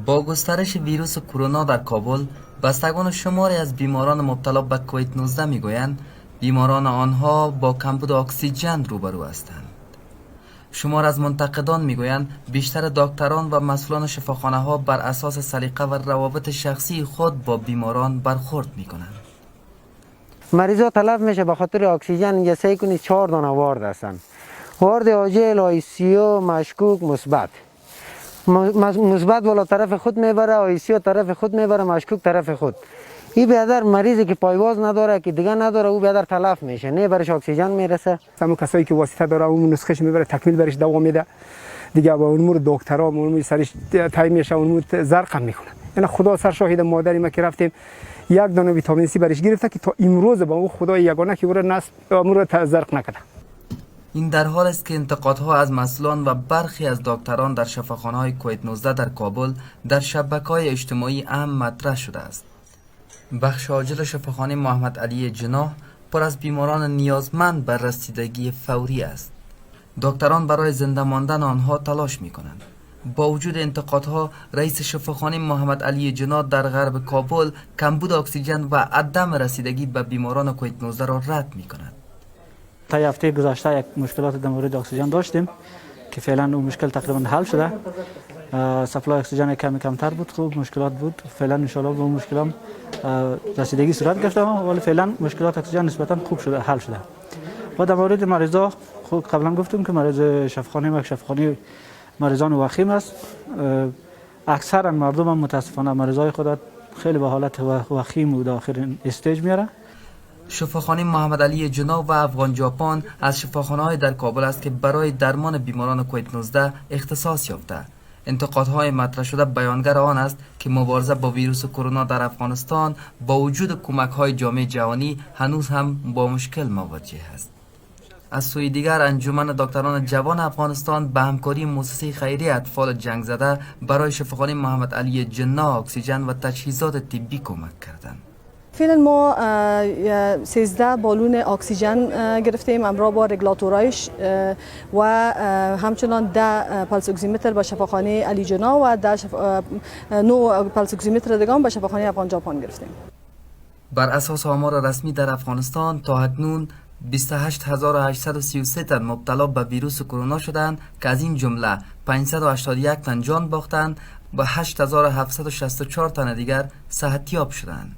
با گسترش ویروس کرونا در کابل، بستگان شماری از بیماران مبتلا به کووید 19 میگویند بیماران آنها با کمبود اکسیژن روبرو هستند. شمار از منتقدان میگویند بیشتر دکتران و مسئولان شفاخانه ها بر اساس سلیقه و روابط شخصی خود با بیماران برخورد میکنند. مریضا تلف میشه به خاطر اکسیژن. اینجا سعی کنید 4 دانه وارد هستن. وارد عاجل، آیسیو، مشکوک، مثبت. مثبت بالا طرف خود میبره، آیسیو طرف خود میبره، مشکوک طرف خود. این بیادر مریضی که پایواز نداره که دیگه نداره، او بیادر تلف میشه، نه برش اکسیژن میرسه. همون کسایی که واسطه داره اون نسخهش میبره تکمیل برش دوام میده دیگه. با امور دکترا امور سرش تای میشه، امور زرق میکنه. یعنی خدا سر شاهد، مادری ما که رفتیم یک دانه ویتامین سی برش گرفته که تا امروز با او خدای یگانه که او نصب امور زرق نکرده. این در حال است که انتقادها از مسئولان و برخی از دکتران در شفاخانه‌های کووید 19 در کابل در شبکه‌های اجتماعی اهم مطرح شده است. بخش عاجل شفاخانه محمد علی جناح پر از بیماران نیازمند بر رسیدگی فوری است. دکتران برای زنده ماندن آنها تلاش می‌کنند. با وجود انتقادها، رئیس شفاخانه محمد علی جناح در غرب کابل کمبود اکسیژن و عدم رسیدگی به بیماران کووید 19 را رد می‌کند. تا هفته گذشته یک مشکلات در مورد اکسیژن داشتیم که فعلا اون مشکل تقریبا حل شده. سپلای اکسیژن کمتر بود، خوب مشکلات بود. فعلا ان شاء الله به اون مشکلات رسیدگی صورت گرفته، ولی فعلا مشکلات اکسیژن نسبتا خوب شده، حل شده. و در مورد مریضا خود قبلا گفتم که مریض شفاخانه مریضان وخیم است. اکثرا مردم هم متاسفانه مریضای خود خیلی به حالت وخیم و آخرین استیج میاره. شفاخانه محمد علی جناح و افغان ژاپن از شفاخانه‌های در کابل است که برای درمان بیماران کووید 19 اختصاص یافته. انتقادهای مطرح شده بیانگر آن است که مبارزه با ویروس کرونا در افغانستان با وجود کمک‌های جامعه جهانی هنوز هم با مشکل مواجه است. از سوی دیگر انجمن دکتران جوان افغانستان به همکاری مؤسسه خیریه اطفال جنگ زده برای شفاخانه محمد علی جناح اکسیژن و تجهیزات طبی کمک کردند. فعلا ما 13 بالون اکسیژن گرفتیم همراه با رگولاتورایش و همچنان 10 پلس اکسیمتر به شفاخانه علی جناح و 9 پلس اکسیمتر دیگه به شفاخانه افغان ژاپن گرفتیم. بر اساس آمار رسمی در افغانستان تا اکنون 28833 تن مبتلا به ویروس کرونا شدند که از این جمله 581 تن جان باختند و 8764 تن دیگر صحتیاب شدند.